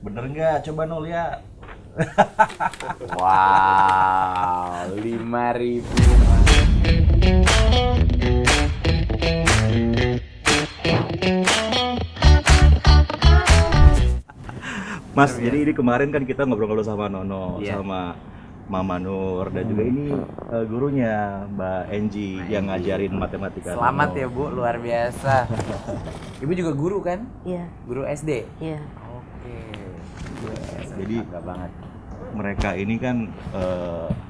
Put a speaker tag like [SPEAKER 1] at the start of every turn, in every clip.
[SPEAKER 1] Bener nggak? Coba no lihat.
[SPEAKER 2] Wow, 5.000.
[SPEAKER 1] Mas, jadi ini kemarin kan kita ngobrol-ngobrol sama Nono,
[SPEAKER 2] Iya.
[SPEAKER 1] sama Mama Nur, dan juga ini gurunya Mbak Enji yang ngajarin matematika.
[SPEAKER 2] Selamat
[SPEAKER 1] Nono.
[SPEAKER 2] ya Bu, luar biasa. Ibu juga guru kan?
[SPEAKER 3] Iya,
[SPEAKER 2] Guru SD?
[SPEAKER 3] iya.
[SPEAKER 2] Oke.
[SPEAKER 1] Jadi
[SPEAKER 2] Bangga banget.
[SPEAKER 1] mereka ini kan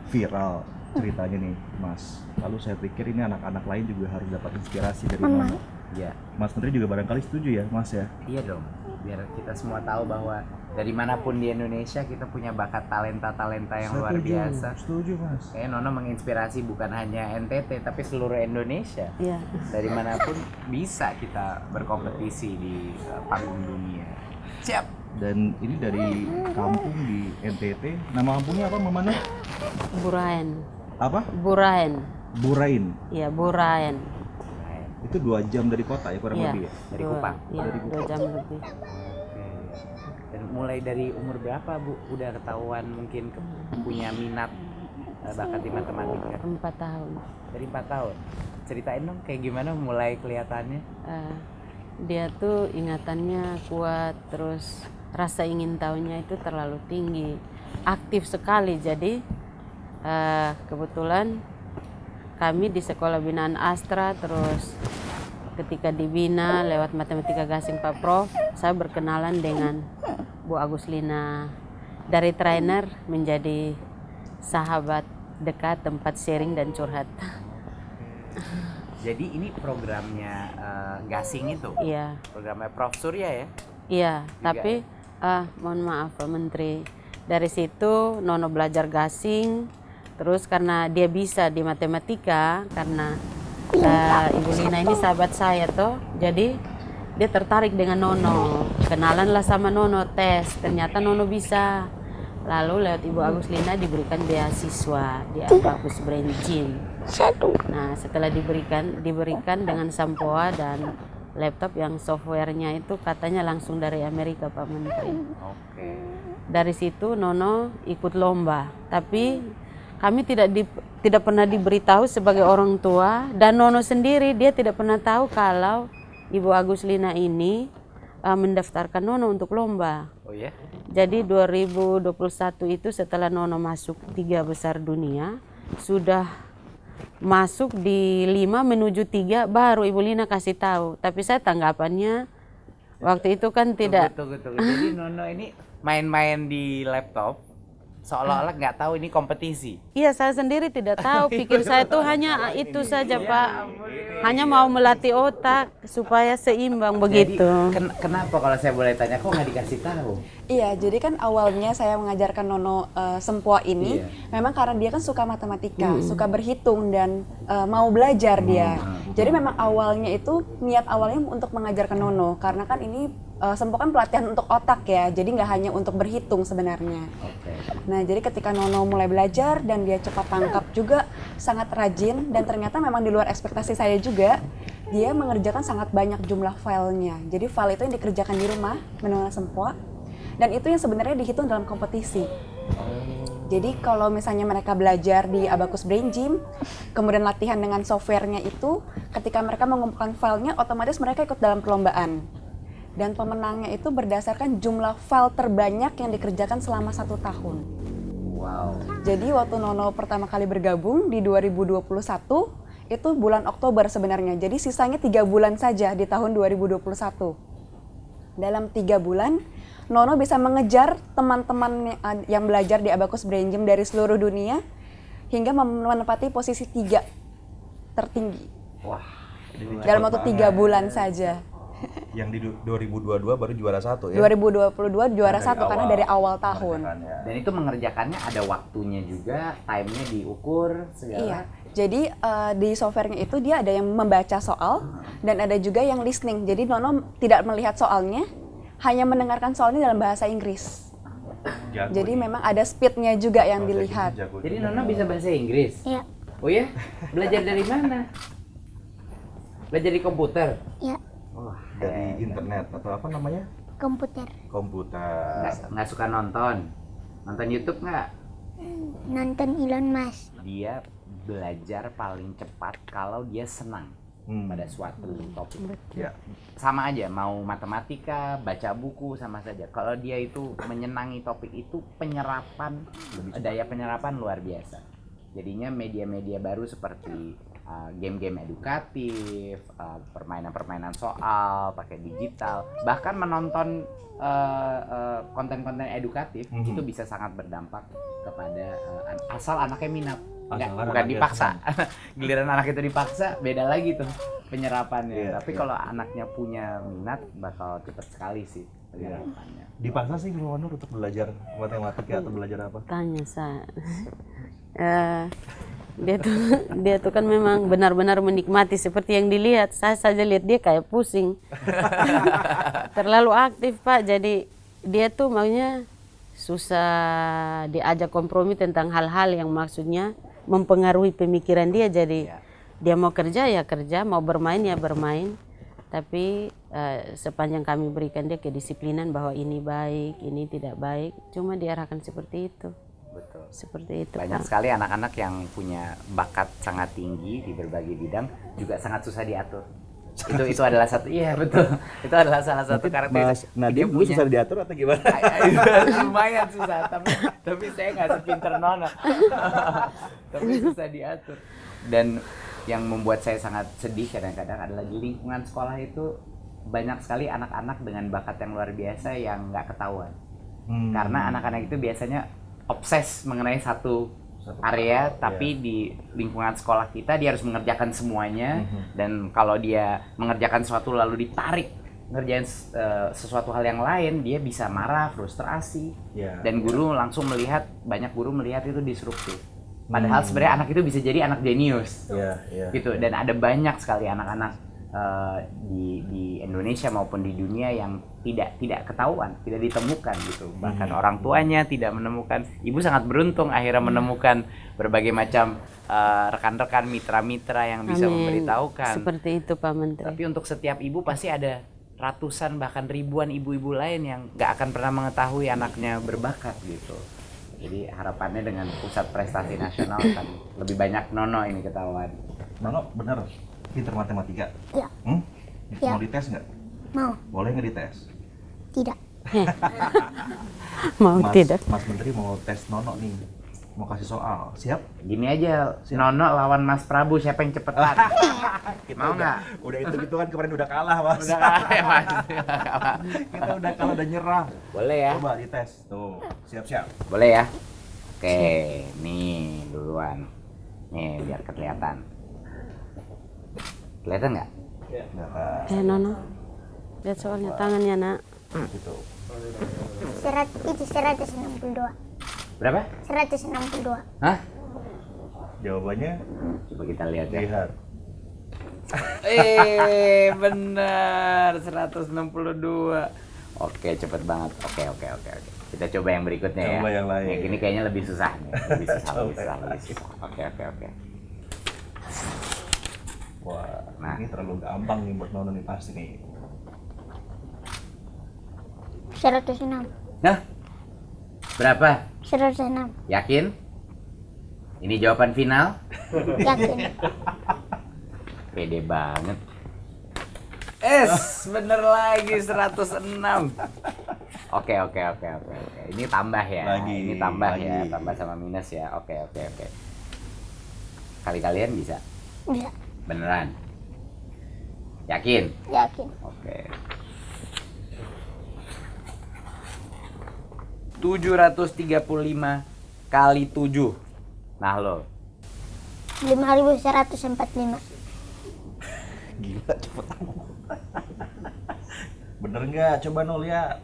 [SPEAKER 1] viral ceritanya nih, Mas. Lalu saya pikir ini anak-anak lain juga harus dapat inspirasi dari Nono.
[SPEAKER 2] Iya.
[SPEAKER 1] Mas Menteri juga barangkali setuju ya, Mas ya?
[SPEAKER 2] Iya dong. Biar kita semua tahu bahwa dari manapun di Indonesia kita punya bakat talenta-talenta yang luar biasa.
[SPEAKER 1] Setuju, Mas.
[SPEAKER 2] Kayak Nono menginspirasi bukan hanya NTT tapi seluruh Indonesia.
[SPEAKER 3] Iya.
[SPEAKER 2] Dari manapun bisa kita berkompetisi di panggung dunia. Siap.
[SPEAKER 1] Dan ini dari kampung di NTT. Nama kampungnya apa, Mama Nur?
[SPEAKER 3] Buraen.
[SPEAKER 1] Apa?
[SPEAKER 3] Buraen.
[SPEAKER 1] Burain.
[SPEAKER 3] Iya, Buraen.
[SPEAKER 1] Itu 2 jam dari kota ya, kurang
[SPEAKER 3] Iya.
[SPEAKER 1] lebih ya?
[SPEAKER 2] Dari
[SPEAKER 3] Dua-
[SPEAKER 2] Kupang?
[SPEAKER 3] Iya,
[SPEAKER 1] Dari
[SPEAKER 3] 2 jam lebih.
[SPEAKER 2] Oke. Dan mulai dari umur berapa Bu udah ketahuan mungkin punya minat bakat di matematika?
[SPEAKER 3] 4 tahun.
[SPEAKER 2] Dari 4 tahun. Ceritain dong kayak gimana mulai kelihatannya.
[SPEAKER 3] Dia tuh ingatannya kuat, terus rasa ingin tahunya itu terlalu tinggi. Aktif sekali, jadi kebetulan kami di sekolah binaan Astra, terus ketika dibina lewat matematika gasing Pak Prof, saya berkenalan dengan Bu Aguslina. Dari trainer menjadi sahabat dekat, tempat sharing dan curhat.
[SPEAKER 2] Jadi ini programnya gasing itu?
[SPEAKER 3] Iya,
[SPEAKER 2] Programnya Prof Surya ya?
[SPEAKER 3] iya.
[SPEAKER 2] Juga
[SPEAKER 3] Tapi mohon maaf Pak Menteri, dari situ Nono belajar gasing. Terus karena dia bisa di matematika, karena Ibu Lina ini sahabat saya toh, jadi dia tertarik dengan Nono. Kenalanlah sama Nono, tes, ternyata Nono bisa. Lalu lewat Ibu Agus Lina diberikan beasiswa di Abacus Brain Gym. Nah, setelah diberikan dengan Sampoa dan laptop yang softwarenya itu katanya langsung dari Amerika Pak Menteri.
[SPEAKER 2] Oke.
[SPEAKER 3] Dari situ Nono ikut lomba, tapi kami tidak pernah diberitahu sebagai orang tua, dan Nono sendiri dia tidak pernah tahu kalau Ibu Agus Lina ini mendaftarkan Nono untuk lomba.
[SPEAKER 2] Oh ya?
[SPEAKER 3] Jadi 2021 itu setelah Nono masuk 3 besar dunia, sudah masuk di 5 menuju 3 baru Ibu Lina kasih tahu. Tapi saya tanggapannya waktu itu kan tidak.
[SPEAKER 2] Tunggu. Jadi Nono ini main-main di laptop seolah-olah nggak tahu ini kompetisi.
[SPEAKER 3] Iya, saya sendiri tidak tahu. Pikir saya tuh hanya itu saja Pak. Hanya mau melatih otak supaya seimbang begitu.
[SPEAKER 2] Jadi kenapa kalau saya boleh tanya kok nggak dikasih tahu?
[SPEAKER 4] Iya, jadi kan awalnya saya mengajarkan Nono Sempoa ini memang karena dia kan suka matematika, suka berhitung dan mau belajar dia. Jadi memang awalnya itu niat awalnya untuk mengajarkan Nono karena kan ini Sempoa kan pelatihan untuk otak ya, jadi nggak hanya untuk berhitung sebenarnya.
[SPEAKER 2] Oke.
[SPEAKER 4] Nah, jadi ketika Nono mulai belajar dan dia cepat tangkap juga, sangat rajin dan ternyata memang di luar ekspektasi saya juga, dia mengerjakan sangat banyak jumlah filenya. Jadi file itu yang dikerjakan di rumah, menurut Sempoa, dan itu yang sebenarnya dihitung dalam kompetisi. Jadi kalau misalnya mereka belajar di Abacus Brain Gym, kemudian latihan dengan softwarenya itu, ketika mereka mengumpulkan filenya, otomatis mereka ikut dalam perlombaan. Dan pemenangnya itu berdasarkan jumlah file terbanyak yang dikerjakan selama 1 tahun.
[SPEAKER 2] Wow.
[SPEAKER 4] Jadi waktu Nono pertama kali bergabung di 2021, itu bulan Oktober sebenarnya. Jadi sisanya 3 bulan saja di tahun 2021. Dalam 3 bulan, Nono bisa mengejar teman-teman yang belajar di Abacus Brain Gym dari seluruh dunia hingga menempati posisi 3 tertinggi.
[SPEAKER 2] Wah.
[SPEAKER 4] Dalam waktu 3 bulan saja.
[SPEAKER 1] Yang di 2022 baru juara 1 ya?
[SPEAKER 4] 2022 juara 1 karena
[SPEAKER 1] awal
[SPEAKER 4] dari awal tahun.
[SPEAKER 2] Dan itu mengerjakannya ada waktunya juga, time-nya diukur segala.
[SPEAKER 4] Iya, jadi di softwarenya itu dia ada yang membaca soal dan ada juga yang listening. Jadi Nono tidak melihat soalnya, hanya mendengarkan soalnya dalam bahasa Inggris.
[SPEAKER 1] Jago
[SPEAKER 4] Jadi
[SPEAKER 1] nih.
[SPEAKER 4] memang ada speednya juga yang
[SPEAKER 1] Bahasa
[SPEAKER 4] dilihat.
[SPEAKER 1] Inggris jago
[SPEAKER 2] Jadi
[SPEAKER 1] juga.
[SPEAKER 2] Nono bisa bahasa Inggris?
[SPEAKER 5] Iya.
[SPEAKER 2] Oh ya? Belajar dari mana? Belajar di komputer?
[SPEAKER 5] Iya.
[SPEAKER 2] Wah,
[SPEAKER 1] dari internet atau apa namanya?
[SPEAKER 5] komputer.
[SPEAKER 1] Komputer.
[SPEAKER 2] Nggak suka nonton YouTube nggak?
[SPEAKER 5] Nonton Elon Musk.
[SPEAKER 2] Dia belajar paling cepat kalau dia senang pada suatu topik.
[SPEAKER 1] Ya.
[SPEAKER 2] Sama aja, mau matematika, baca buku, sama saja. Kalau dia itu menyenangi topik itu, daya penyerapan luar biasa. Jadinya media-media baru seperti game-game edukatif, permainan-permainan soal pakai digital, bahkan menonton konten-konten edukatif itu bisa sangat berdampak kepada asal anaknya minat. Bukan dipaksa. Giliran anak itu dipaksa, beda lagi tuh penyerapannya. Tapi kalau anaknya punya minat, bakal cepet sekali sih penyerapannya.
[SPEAKER 1] Dipaksa sih Guru Nur untuk belajar matematika atau belajar apa?
[SPEAKER 3] Tanya saya. Dia tuh kan memang benar-benar menikmati seperti yang dilihat. Saya saja lihat dia kayak pusing. Terlalu aktif Pak, jadi dia tuh maunya susah diajak kompromi tentang hal-hal yang maksudnya mempengaruhi pemikiran dia. Jadi dia mau kerja ya kerja, mau bermain ya bermain. Tapi sepanjang kami berikan dia kedisiplinan bahwa ini baik, ini tidak baik, cuma diarahkan seperti itu.
[SPEAKER 2] Betul.
[SPEAKER 3] Seperti itu.
[SPEAKER 2] Banyak sekali anak-anak yang punya bakat sangat tinggi di berbagai bidang juga sangat susah diatur. Itu adalah satu, iya betul. Itu adalah salah satu karakteristik.
[SPEAKER 1] Mas Nadiem gue susah diatur atau gimana?
[SPEAKER 2] Lumayan susah, tapi saya nggak sepinter Nona. Tapi susah diatur. Dan yang membuat saya sangat sedih kadang-kadang adalah di lingkungan sekolah itu banyak sekali anak-anak dengan bakat yang luar biasa yang nggak ketahuan. Karena anak-anak itu biasanya obses mengenai satu area, tapi di lingkungan sekolah kita dia harus mengerjakan semuanya. Dan kalau dia mengerjakan sesuatu lalu ditarik ngerjain sesuatu hal yang lain, dia bisa marah, frustrasi. Dan guru langsung banyak guru melihat itu disruptif. Padahal sebenarnya anak itu bisa jadi anak jenius, gitu. Dan ada banyak sekali anak-anak di Indonesia maupun di dunia yang tidak ketahuan, tidak ditemukan gitu. Bahkan orang tuanya tidak menemukan. Ibu sangat beruntung akhirnya menemukan berbagai macam rekan-rekan, mitra-mitra yang bisa memberitahukan.
[SPEAKER 3] Seperti itu Pak Menteri.
[SPEAKER 2] Tapi untuk setiap ibu pasti ada ratusan bahkan ribuan ibu-ibu lain yang nggak akan pernah mengetahui anaknya berbakat gitu. Jadi harapannya dengan pusat prestasi nasional kan lebih banyak Nono ini ketahuan.
[SPEAKER 1] Nono bener pinter matematika?
[SPEAKER 5] Ya.
[SPEAKER 1] Mau dites nggak?
[SPEAKER 5] Mau.
[SPEAKER 1] Boleh nggak dites?
[SPEAKER 5] Tidak.
[SPEAKER 3] Mau tidak?
[SPEAKER 1] Mas Menteri mau tes Nono nih, mau kasih soal, siap?
[SPEAKER 2] Gini aja, Nono lawan Mas Prabu siapa yang cepetan? Mau nggak?
[SPEAKER 1] Udah itu kan kemarin udah kalah Mas.
[SPEAKER 2] Udah kalah ya Mas.
[SPEAKER 1] Kita udah kalah, udah nyerah.
[SPEAKER 2] Boleh ya?
[SPEAKER 1] Coba dites, tuh siap-siap.
[SPEAKER 2] Boleh ya? Oke, nih duluan. Nih biar kelihatan. Kelihatan nggak?
[SPEAKER 3] Nono, lihat soalnya tangannya nak.
[SPEAKER 1] Gitu.
[SPEAKER 5] 162.
[SPEAKER 2] Berapa?
[SPEAKER 5] 162.
[SPEAKER 2] Hah?
[SPEAKER 1] Jawabannya
[SPEAKER 2] Coba kita lihat ya.
[SPEAKER 1] lihat.
[SPEAKER 2] Benar 162. Oke, cepet banget. Oke. Kita coba yang berikutnya ya.
[SPEAKER 1] Coba yang lain.
[SPEAKER 2] Nih, ini kayaknya lebih susah nih. Lebih susah. Oke.
[SPEAKER 1] Wah,
[SPEAKER 2] Nah.
[SPEAKER 1] ini terlalu gampang nih buat Nono nih pasti nih.
[SPEAKER 5] 106.
[SPEAKER 2] Nah, berapa?
[SPEAKER 5] 106.
[SPEAKER 2] Yakin? Ini jawaban final?
[SPEAKER 5] Yakin.
[SPEAKER 2] Pede banget. Bener lagi 106. Oke. Ini tambah ya.
[SPEAKER 1] Lagi,
[SPEAKER 2] Ini tambah
[SPEAKER 1] lagi.
[SPEAKER 2] ya, tambah sama minus ya. Oke. Kali-kalian bisa?
[SPEAKER 5] Bisa.
[SPEAKER 2] Beneran? Yakin?
[SPEAKER 5] Yakin.
[SPEAKER 2] Oke. 735 kali 7. Nah lo.
[SPEAKER 5] 5145.
[SPEAKER 1] Gila cepet. Bener nggak? Coba Nol lihat.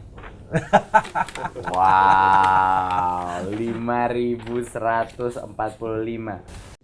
[SPEAKER 2] Wow, 5145.